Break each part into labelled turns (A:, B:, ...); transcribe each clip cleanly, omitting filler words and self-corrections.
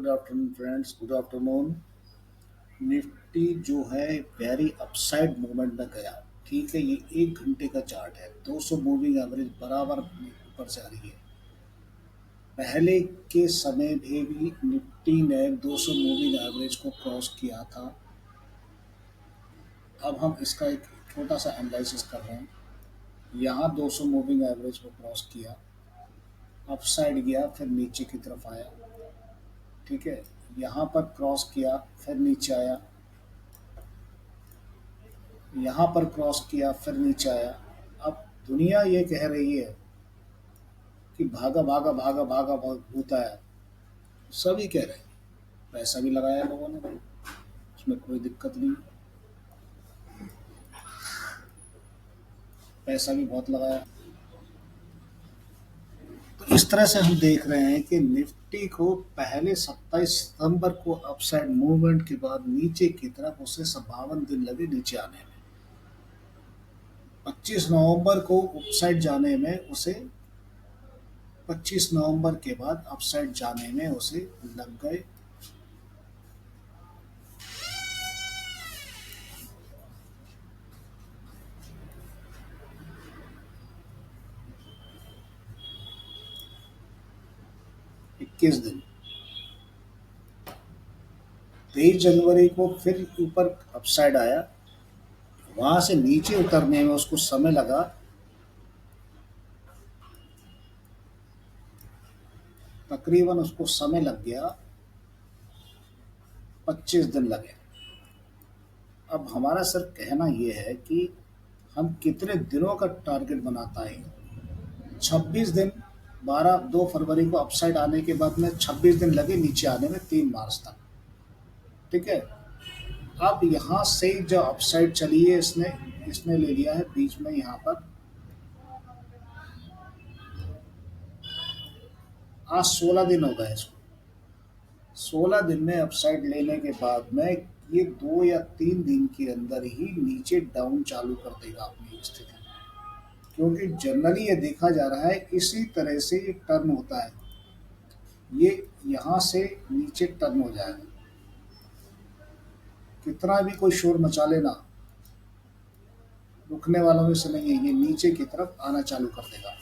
A: Good afternoon friends, good afternoon. Nifty जो है very upside movement में गया। ठीक है, ये 1 घंटे का चार्ट है। 200 मूविंग एवरेज बराबर ऊपर से आ रही है। पहले के समय में भी निफ्टी ने 200 मूविंग एवरेज को क्रॉस किया था। अब हम इसका एक छोटा सा एनालिसिस कर रहे हैं। यहाँ 200 मूविंग एवरेज को क्रॉस किया, अपसाइड गया, फिर नीचे की तरफ आया। ठीक है, यहाँ पर क्रॉस किया, फिर नीचे आया, यहाँ पर क्रॉस किया, फिर नीचे आया। अब दुनिया ये कह रही है कि भागा भागा भागा भागा भूत आया। सभी कह रहे हैं, पैसा भी लगाया लोगों ने भाई, उसमें कोई दिक्कत नहीं, पैसा भी बहुत लगाया। तो इस तरह से हम देख रहे हैं कि निफ्टी को पहले 27 सितंबर को अपसाइड मूवमेंट के बाद नीचे की तरफ उसे 52 दिन लगे नीचे आने में। 25 नवंबर को अपसाइड जाने में उसे 25 नवंबर के बाद अपसाइड जाने में उसे लग गए 21 दिन। 23 जनवरी को फिर ऊपर अपसाइड आया, वहां से नीचे उतरने में उसको समय लगा तकरीबन, उसको समय लग गया 25 दिन लगे। अब हमारा सर कहना यह है कि हम कितने दिनों का टारगेट बनाता है। 26 दिन, 2 फरवरी को अपसाइड आने के बाद में 26 दिन लगे नीचे आने में, 3 मार्च तक। ठीक है, अब यहाँ से जो अपसाइड चली है, इसने इसने ले लिया है बीच में, यहाँ पर आज 16 दिन हो गए इसको। 16 दिन में अपसाइड लेने के बाद में ये 2 या 3 दिन के अंदर ही नीचे डाउन चालू कर देगा अपनी स्थिति में, क्योंकि जनरली ये देखा जा रहा है इसी तरह से ये टर्न होता है। ये यहाँ से नीचे टर्न हो जाएगा, कितना भी कोई शोर मचा लेना, रुकने वालों में से नहीं है, ये नीचे की तरफ आना चालू कर देगा।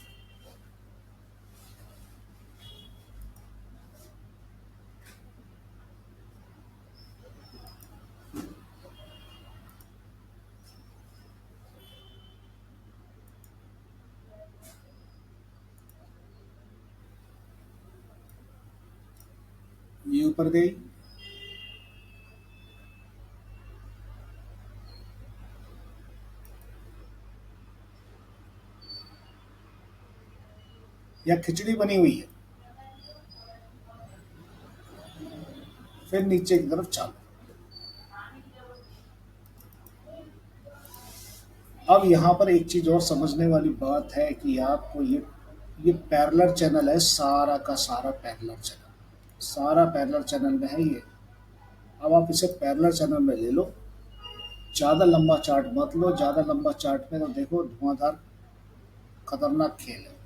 A: ये ऊपर गई, या खिचड़ी बनी हुई है, फिर नीचे की तरफ चालू। अब यहाँ पर एक चीज और समझने वाली बात है कि आपको ये पैरेलल चैनल है, सारा का सारा पैरेलल चैनल, सारा पैरेलल चैनल में है ये। अब आप इसे पैरेलल चैनल में ले लो, ज़्यादा लंबा चार्ट मत लो। ज़्यादा लंबा चार्ट में तो देखो धुआंधार खतरनाक खेल है।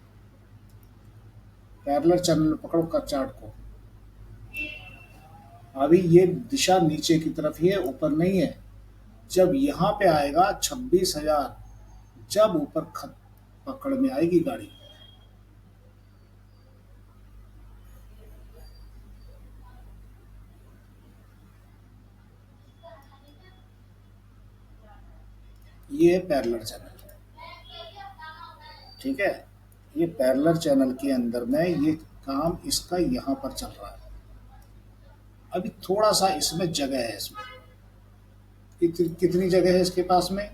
A: पैरेलल चैनल पकड़ो का चार्ट को। अभी ये दिशा नीचे की तरफ ही है, ऊपर नहीं है। जब यहाँ पे आएगा 26,000, जब ऊपर खत पकड़ में आएगी गाड़ी, ये है पैरेलल चैनल। ठीक है, ये पैरेलल चैनल के अंदर में ये काम इसका यहाँ पर चल रहा है। अभी थोड़ा सा इसमें जगह है, इसमें कितनी जगह है इसके पास में,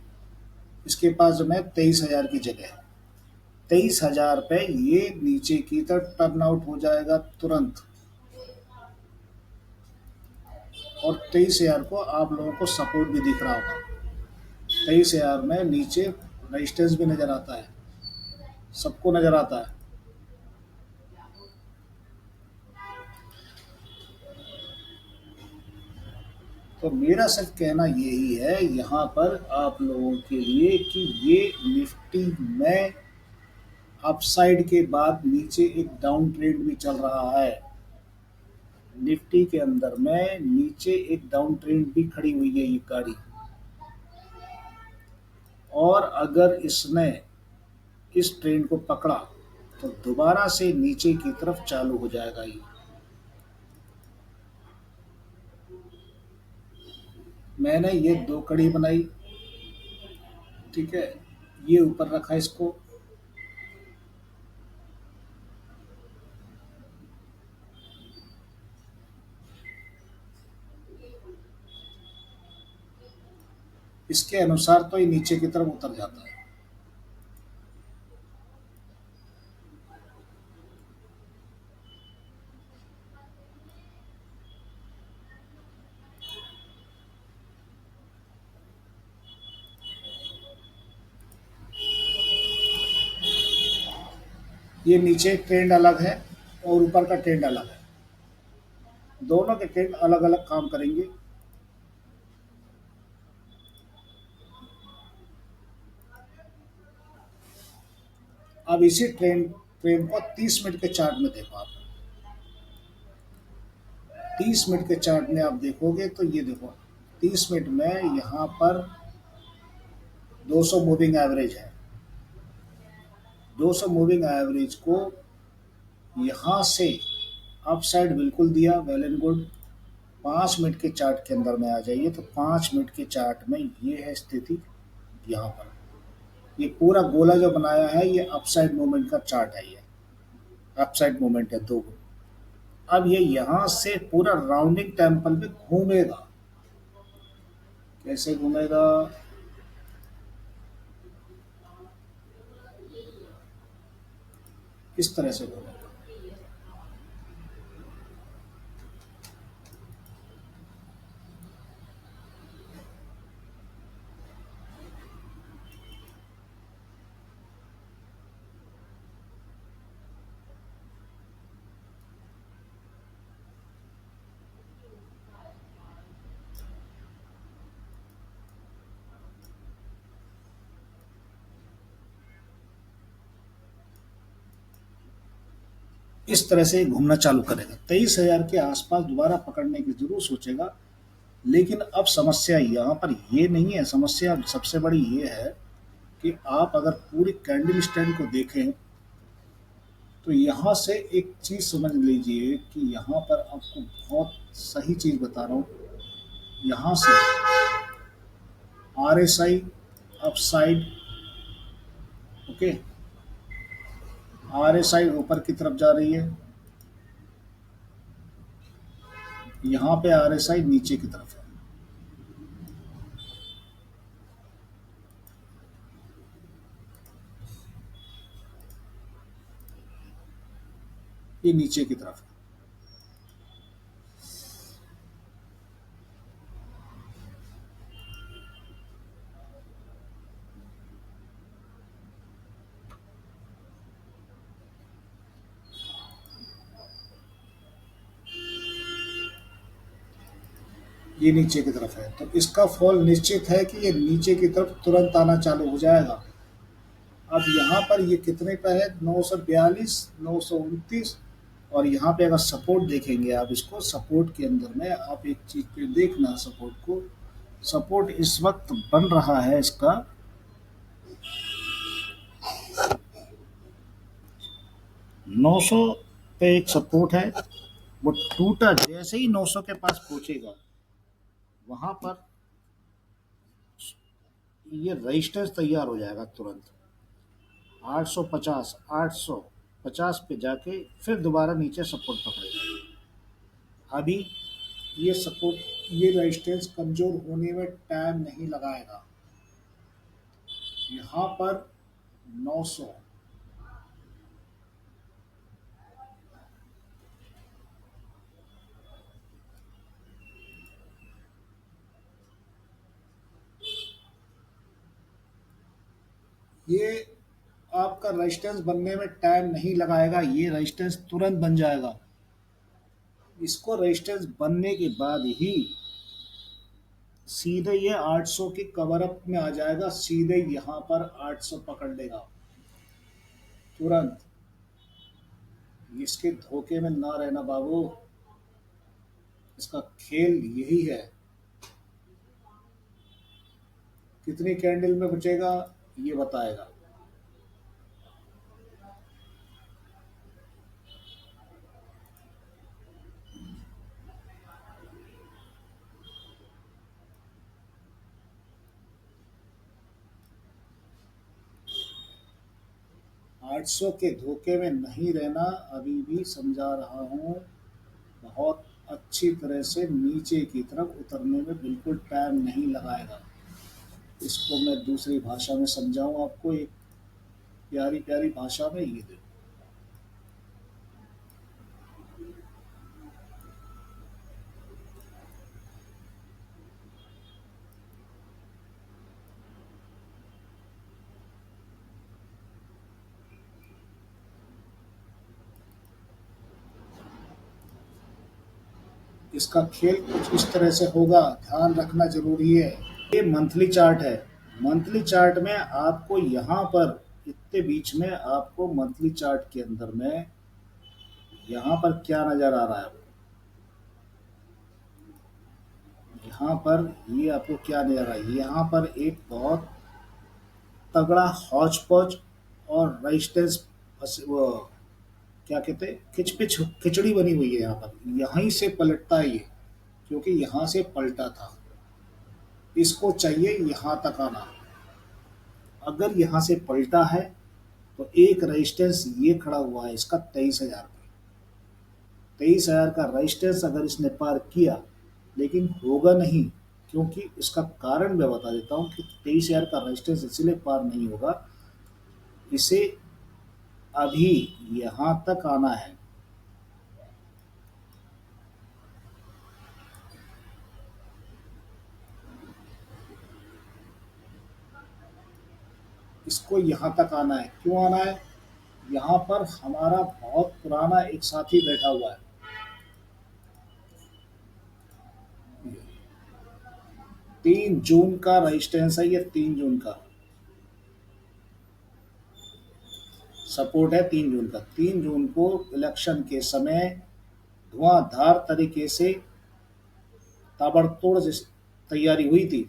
A: इसके पास में 23,000 की जगह है। 23,000 पे ये नीचे की तरफ टर्न आउट हो जाएगा तुरंत, और 23,000 को आप लोगों को सपोर्ट भी दिख रहा होगा। 23,000 में नीचे रेजिस्टेंस भी नजर आता है, सबको नजर आता है। तो मेरा सिर्फ कहना यही है यहाँ पर आप लोगों के लिए कि ये निफ्टी में अपसाइड के बाद नीचे एक डाउन ट्रेंड भी चल रहा है। निफ्टी के अंदर में नीचे एक डाउन ट्रेंड भी खड़ी हुई है ये गाड़ी, और अगर इसने इस ट्रेंड को पकड़ा तो दोबारा से नीचे की तरफ चालू हो जाएगा ये। मैंने ये दो कड़ी बनाई, ठीक है, ये ऊपर रखा इसको, इसके अनुसार तो ये नीचे की तरफ उतर जाता है। ये नीचे ट्रेंड अलग है और ऊपर का ट्रेंड अलग है, दोनों के ट्रेंड अलग अलग काम करेंगे। अब इसी ट्रेंड ट्रेंड को 30 मिनट के चार्ट में देखो आप। 30 मिनट के चार्ट में आप देखोगे तो ये देखो, 30 मिनट में यहाँ पर 200 मूविंग एवरेज है। 200 मूविंग एवरेज को यहाँ से अपसाइड बिल्कुल दिया, वेल एंड गुड। 5 मिनट के चार्ट के अंदर में आ जाइए तो 5 मिनट के चार्ट में ये है स्थिति। यहाँ पर ये पूरा गोला जो बनाया है ये अपसाइड मूवमेंट का चार्ट है, ये अपसाइड मूवमेंट है दो। अब ये यहाँ से पूरा राउंडिंग टेम्पल में घूमेगा। कैसे घूमेगा? इस तरह से घूमेगा। इस तरह से घूमना चालू करेगा। 23,000 के आसपास दोबारा पकड़ने की जरूर सोचेगा। लेकिन अब समस्या यहाँ पर ये नहीं है, समस्या सबसे बड़ी ये है कि आप अगर पूरी कैंडल स्टैंड को देखें तो यहाँ से एक चीज़ समझ लीजिए कि यहाँ पर आपको बहुत सही चीज़ बता रहा हूँ। यहाँ से RSI अपसाइड, ओके, RSI ऊपर की तरफ जा रही है, यहाँ पे RSI नीचे की तरफ है। ये नीचे की तरफ है। ये नीचे की तरफ है तो इसका फॉल निश्चित है कि ये नीचे की तरफ तुरंत आना चालू हो जाएगा। अब यहाँ पर ये कितने पे है? 942, 929। और यहाँ पे अगर सपोर्ट देखेंगे आप, इसको सपोर्ट के अंदर में आप एक चीज पे देखना, सपोर्ट को, सपोर्ट इस वक्त बन रहा है इसका 900 पे एक सपोर्ट है। वो टूटा, जैसे ही 900 के पास पहुंचेगा वहां पर ये रजिस्टेंस तैयार हो जाएगा तुरंत। 850, 850 पे जाके फिर दोबारा नीचे सपोर्ट पकड़ेगा। अभी ये सपोर्ट, ये रेजिस्टेंस कमजोर होने में टाइम नहीं लगाएगा। यहाँ पर 900, ये आपका रेजिस्टेंस बनने में टाइम नहीं लगाएगा, ये रेजिस्टेंस तुरंत बन जाएगा। इसको रेजिस्टेंस बनने के बाद ही सीधे ये 800 के कवर अप में आ जाएगा, सीधे यहाँ पर 800 पकड़ लेगा तुरंत। इसके धोखे में ना रहना बाबू। इसका खेल यही है। कितनी कैंडल में बचेगा ये बताएगा। 800 के धोखे में नहीं रहना, अभी भी समझा रहा हूँ। बहुत अच्छी तरह से नीचे की तरफ उतरने में बिल्कुल टाइम नहीं लगाएगा। इसको मैं दूसरी भाषा में समझाऊँ आपको, एक प्यारी प्यारी भाषा में, ये देखो। इसका खेल कुछ इस तरह से होगा, ध्यान रखना जरूरी है। ये मंथली चार्ट है। मंथली चार्ट में आपको यहाँ पर, इतने बीच में आपको मंथली चार्ट के अंदर में यहाँ पर क्या नजर आ रहा है? यहाँ पर ये आपको क्या नजर आ रहा है? यहाँ पर एक बहुत तगड़ा हौच पौच और रेजिस्टेंस, वो क्या कहते हैं, खिचपिच खिचड़ी बनी हुई है यहाँ पर। यहीं से पलटता है ये, क्योंकि यहाँ से पलटा था। इसको चाहिए यहाँ तक आना। अगर यहाँ से पलटा है तो एक रेजिस्टेंस ये खड़ा हुआ है इसका 23,000 पे। 23,000 का रेजिस्टेंस अगर इसने पार किया, लेकिन होगा नहीं, क्योंकि इसका कारण मैं बता देता हूँ कि 23,000 का रेजिस्टेंस इसलिए पार नहीं होगा। इसे अभी यहाँ तक आना है। इसको यहाँ तक आना है। क्यों आना है? यहाँ पर हमारा बहुत पुराना एक साथी बैठा हुआ है। 3 जून का रेजिस्टेंस है ये, 3 जून का सपोर्ट है। 3 जून का, 3 जून को इलेक्शन के समय धुआंधार तरीके से ताबड़तोड़ तैयारी हुई थी।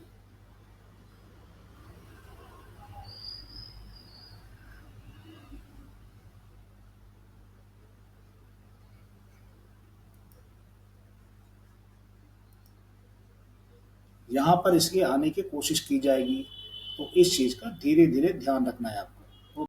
A: यहाँ पर इसके आने की कोशिश की जाएगी। तो इस चीज़ का धीरे धीरे ध्यान रखना है आपको।